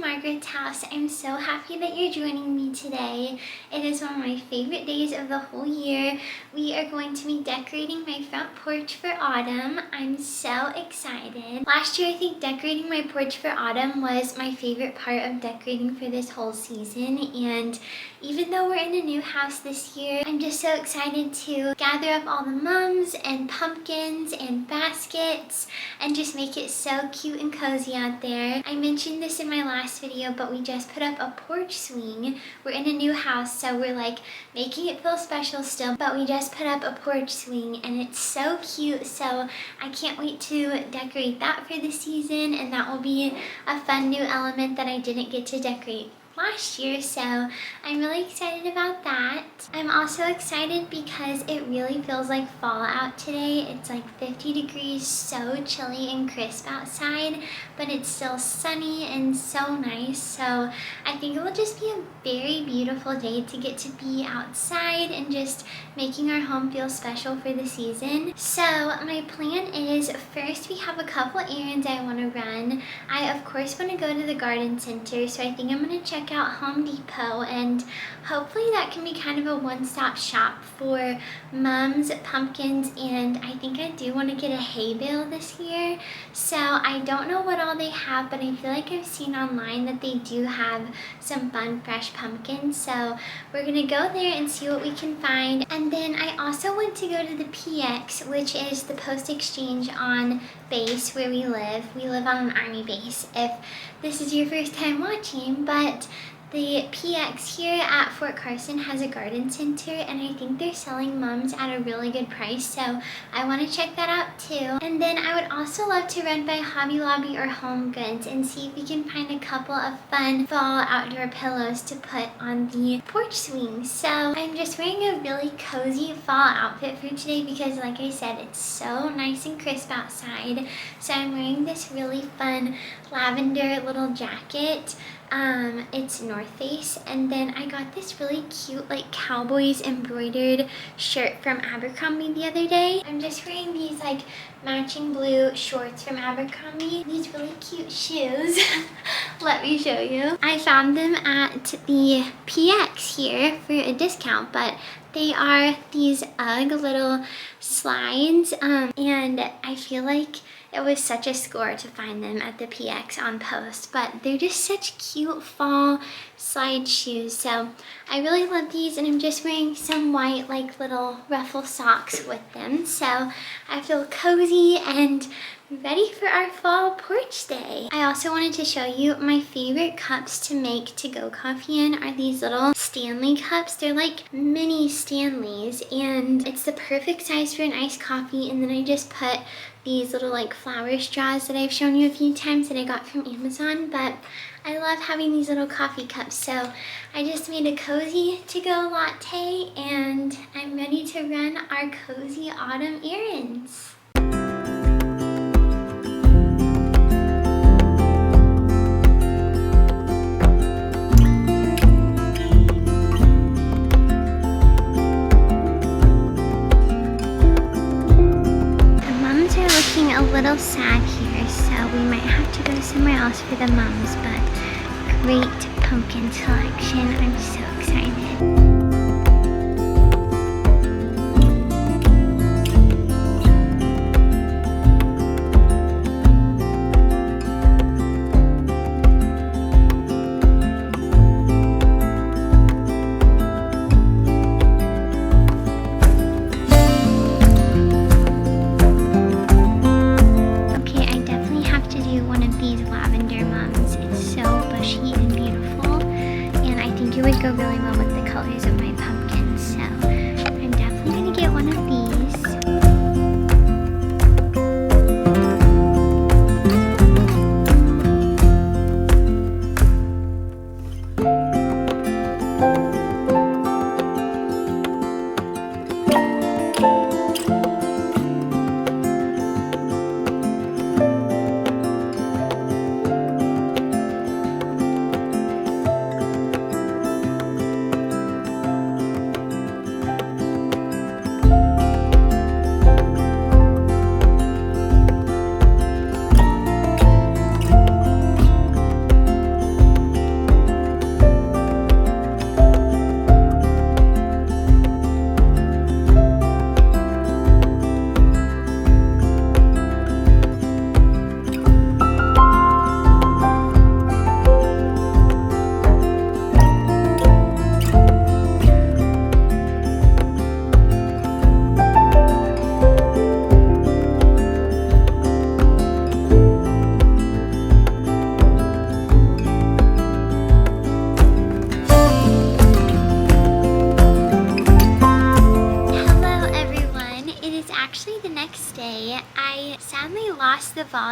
Margaret's house. I'm so happy that you're joining me today. It is one of my favorite days of the whole year. We are going to be decorating my front porch for autumn. I'm so excited. Last year I think decorating my porch for autumn was my favorite part of decorating for this whole season, and even though we're in a new house this year, I'm just so excited to gather up all the mums and pumpkins and baskets and just make it so cute and cozy out there. I mentioned this in my last video, but we just put up a porch swing. We're in a new house, so we're like making it feel special still, but we just put up a porch swing and it's so cute, so I can't wait to decorate that for the season, and that will be a fun new element that I didn't get to decorate last year, so I'm really excited about that. I'm also excited because it really feels like fall out today. It's like 50 degrees, so chilly and crisp outside, but it's still sunny and so nice, so I think it will just be a very beautiful day to get to be outside and just making our home feel special for the season. So my plan is, first we have a couple errands I want to run. I of course want to go to the garden center, so I think I'm going to check out Home Depot, and hopefully that can be kind of a one-stop shop for mums, pumpkins, and I think I do want to get a hay bale this year. So I don't know what all they have, but I feel like I've seen online that they do have some fun fresh pumpkins, so we're gonna go there and see what we can find. And then I also want to go to the PX, which is the post exchange on base where we live. We live on an army base, if this is your first time watching, but the PX here at Fort Carson has a garden center, and I think they're selling mums at a really good price, so I want to check that out too. And then I would also love to run by Hobby Lobby or Home Goods and see if we can find a couple of fun fall outdoor pillows to put on the porch swing. So I'm just wearing a really cozy fall outfit for today because, like I said, it's so nice and crisp outside. So I'm wearing this really fun lavender little jacket. It's North Face, and then I got this really cute like Cowboys embroidered shirt from Abercrombie the other day. I'm just wearing these like matching blue shorts from Abercrombie, these really cute shoes. Let me show you. I found them at the PX here for a discount, but they are these UGG little slides, and I feel like it was such a score to find them at the PX on post, but they're just such cute fall slide shoes. So I really love these, and I'm just wearing some white like little ruffle socks with them. So I feel cozy and ready for our fall porch day. I also wanted to show you my favorite cups to make to-go coffee in are these little Stanley cups. They're like mini Stanleys, and it's the perfect size for an iced coffee. And then I just put these little like flower straws that I've shown you a few times that I got from Amazon, but I love having these little coffee cups. So I just made a cozy to-go latte, and I'm ready to run our cozy autumn errands. A little sad here, so we might have to go somewhere else for the mums, but great pumpkin selection. I'm so excited. Go really well with the colors of my pumpkins, so I'm definitely going to get one of these.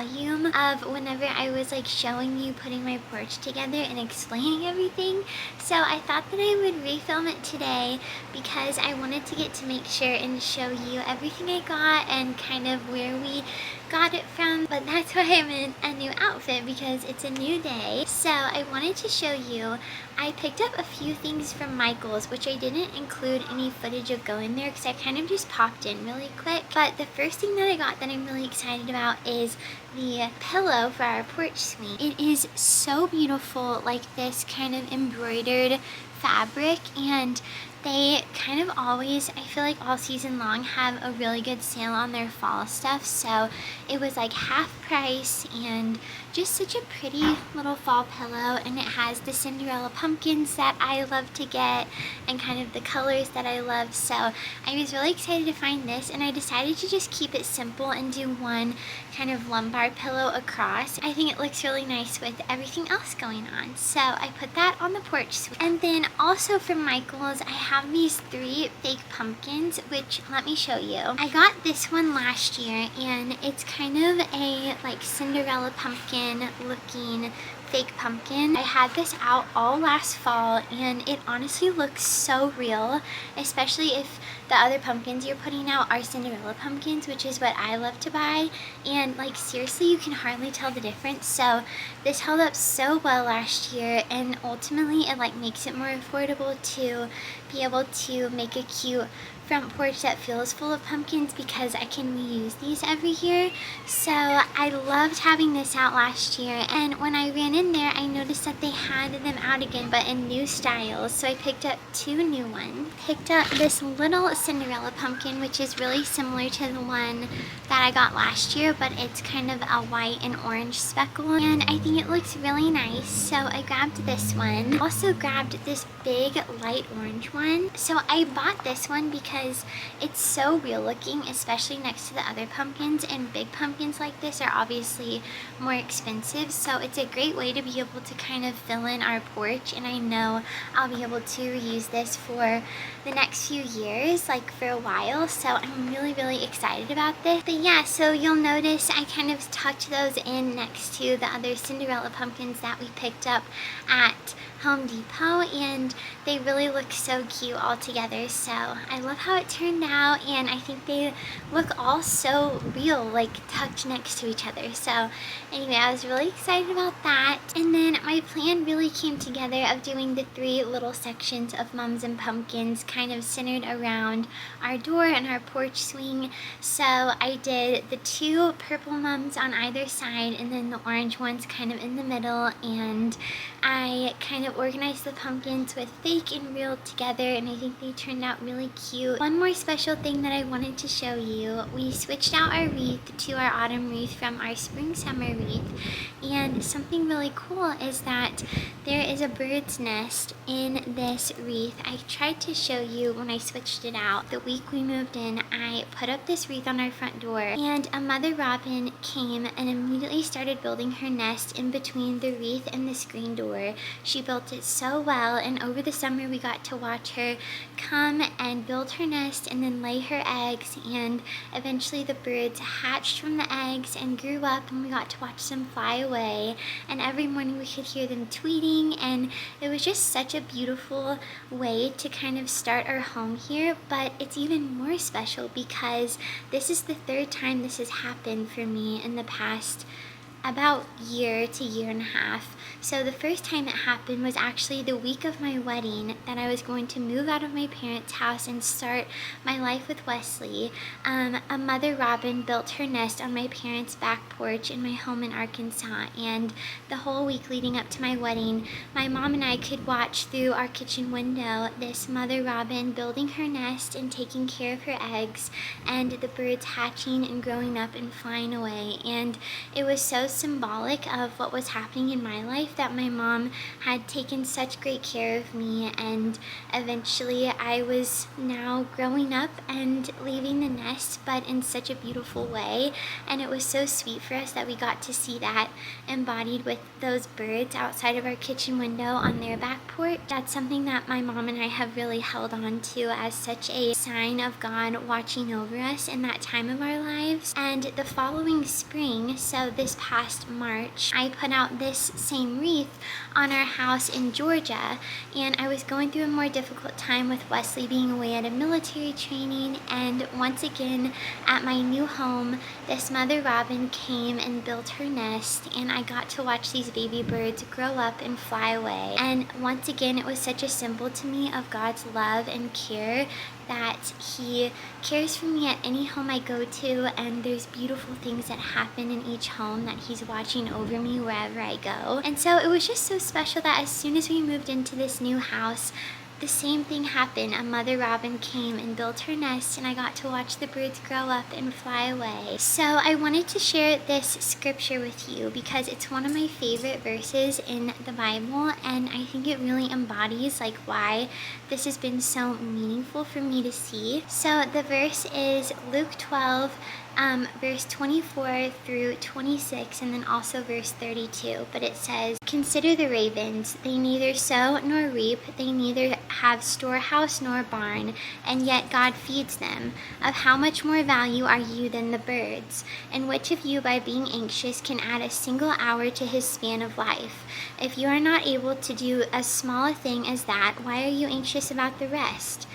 volume of whenever I was like showing you putting my porch together and explaining everything. So I thought that I would refilm it today because I wanted to get to make sure and show you everything I got and kind of where we got it from. But that's why I'm in a new outfit, because it's a new day. So I wanted to show you, I picked up a few things from Michael's, which I didn't include any footage of going there because I kind of just popped in really quick. But the first thing that I got that I'm really excited about is the pillow for our porch swing. It is so beautiful, like this kind of embroidered fabric, and they kind of always, I feel like all season long, have a really good sale on their fall stuff. So it was like half price and just such a pretty little fall pillow, and it has the Cinderella pumpkins that I love to get and kind of the colors that I love. So I was really excited to find this, and I decided to just keep it simple and do one kind of lumbar pillow across. I think it looks really nice with everything else going on. So I put that on the porch swing. And then also from Michael's, I have these 3 fake pumpkins, which let me show you. I got this one last year, and it's kind of a like Cinderella pumpkin looking fake pumpkin. I had this out all last fall, and it honestly looks so real, especially if the other pumpkins you're putting out are Cinderella pumpkins, which is what I love to buy, and like seriously you can hardly tell the difference. So this held up so well last year, and ultimately it like makes it more affordable to be able to make a cute front porch that feels full of pumpkins, because I can reuse these every year. So I loved having this out last year, and when I ran in there I noticed that they had them out again, but in new styles. So I picked up 2 new ones. Picked up this little Cinderella pumpkin, which is really similar to the one that I got last year, but it's kind of a white and orange speckle, and I think it looks really nice. So I grabbed this one. Also grabbed this big light orange one. So I bought this one because it's so real looking, especially next to the other pumpkins, and big pumpkins like this are obviously more expensive. So it's a great way to be able to kind of fill in our porch, and I know I'll be able to reuse this for the next few years, like for a while. So I'm really excited about this. But yeah, so you'll notice I kind of tucked those in next to the other Cinderella pumpkins that we picked up at Home Depot, and they really look so cute all together. So I love how it turned out, and I think they look all so real, like tucked next to each other. So anyway, I was really excited about that. And then my plan really came together of doing the 3 little sections of mums and pumpkins kind of centered around our door and our porch swing. So I did the 2 purple mums on either side, and then the orange ones kind of in the middle, and I kind of organized the pumpkins with fake and real together, and I think they turned out really cute. One more special thing that I wanted to show you, we switched out our wreath to our autumn wreath from our spring summer wreath, and something really cool is that there is a bird's nest in this wreath. I tried to show you when I switched it out. The week we moved in, I put up this wreath on our front door, and a mother robin came and immediately started building her nest in between the wreath and the screen door. She built it so well, and over the summer we got to watch her come and build her nest and then lay her eggs, and eventually the birds hatched from the eggs and grew up, and we got to watch them fly away, and every morning we could hear them tweeting, and it was just such a beautiful way to kind of start our home here. But it's even more special because this is the 3rd time this has happened for me in the past about year to year and a half. So the first time it happened was actually the week of my wedding, that I was going to move out of my parents' house and start my life with Wesley. A mother robin built her nest on my parents' back porch in my home in Arkansas, and the whole week leading up to my wedding, my mom and I could watch through our kitchen window this mother robin building her nest and taking care of her eggs, and the birds hatching and growing up and flying away. And it was so symbolic of what was happening in my life life that my mom had taken such great care of me, and eventually I was now growing up and leaving the nest, but in such a beautiful way. And it was so sweet for us that we got to see that embodied with those birds outside of our kitchen window on their back porch. That's something that my mom and I have really held on to as such a sign of God watching over us in that time of our lives. And the following spring, so this past March, I put out this same wreath on our house in Georgia, and I was going through a more difficult time with Wesley being away at a military training, and once again at my new home, this mother robin came and built her nest, and I got to watch these baby birds grow up and fly away. And once again, it was such a symbol to me of God's love and care, that he cares for me at any home I go to, and there's beautiful things that happen in each home that he's watching over me wherever I go. And so it was just so special that as soon as we moved into this new house, the same thing happened. A mother robin came and built her nest, and I got to watch the birds grow up and fly away. So I wanted to share this scripture with you because it's one of my favorite verses in the Bible, and I think it really embodies like why this has been so meaningful for me to see. So the verse is Luke 12, verse 24 through 26, and then also verse 32. But it says, "Consider the ravens, they neither sow nor reap, they neither have storehouse nor barn, and yet God feeds them. Of how much more value are you than the birds? And which of you by being anxious can add a single hour to his span of life? If you are not able to do as small a thing as that, why are you anxious about the rest?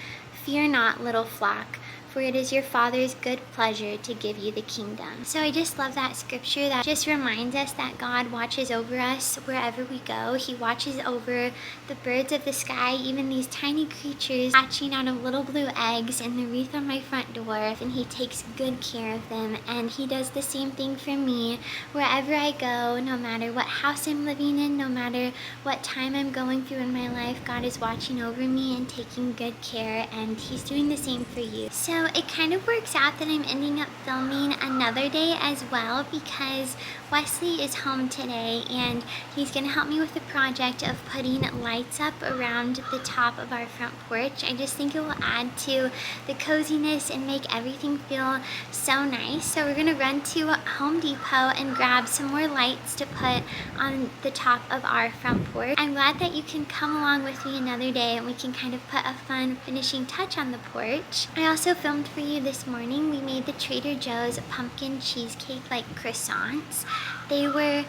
Fear not, little flock, for it is your Father's good pleasure to give you the kingdom." So I just love that scripture that just reminds us that God watches over us wherever we go. He watches over the birds of the sky, even these tiny creatures hatching out of little blue eggs in the wreath on my front door, and he takes good care of them. And he does the same thing for me wherever I go, no matter what house I'm living in, no matter what time I'm going through in my life. God is watching over me and taking good care, and he's doing the same for you. So it kind of works out that I'm ending up filming another day as well, because Wesley is home today and he's going to help me with the project of putting lights up around the top of our front porch. I just think it will add to the coziness and make everything feel so nice. So we're going to run to Home Depot and grab some more lights to put on the top of our front porch. I'm glad that you can come along with me another day and we can kind of put a fun finishing touch on the porch. I also filmed for you this morning. We made the Trader Joe's pumpkin cheesecake like croissants. They were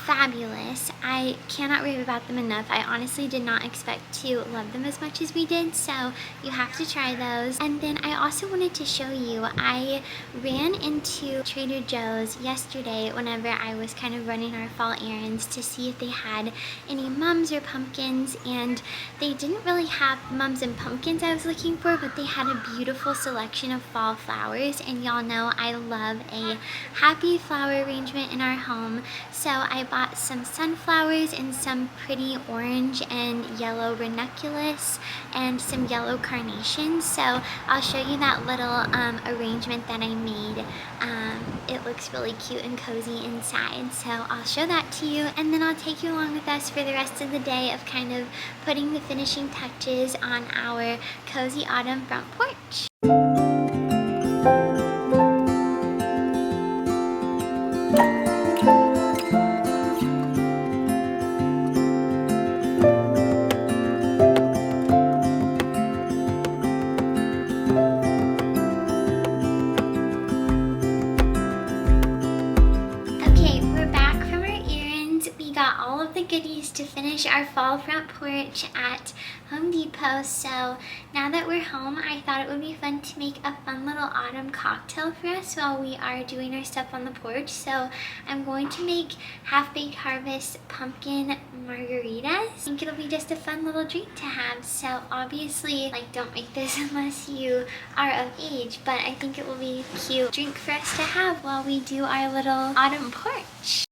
fabulous. I cannot rave about them enough. I honestly did not expect to love them as much as we did, so you have to try those. And then I also wanted to show you, I ran into Trader Joe's yesterday whenever I was kind of running our fall errands to see if they had any mums or pumpkins, and they didn't really have mums and pumpkins I was looking for, but they had a beautiful selection of fall flowers, and y'all know I love a happy flower arrangement in our home, so I bought some sunflowers and some pretty orange and yellow ranunculus and some yellow carnations. So I'll show you that little arrangement that I made. It looks really cute and cozy inside, so I'll show that to you, and then I'll take you along with us for the rest of the day of kind of putting the finishing touches on our cozy autumn front porch. Goodies to finish our fall front porch at Home Depot. So now that we're home, I thought it would be fun to make a fun little autumn cocktail for us while we are doing our stuff on the porch. So I'm going to make Half-Baked Harvest pumpkin margaritas. I think it'll be just a fun little drink to have. So obviously, like, don't make this unless you are of age, but I think it will be a cute drink for us to have while we do our little autumn porch.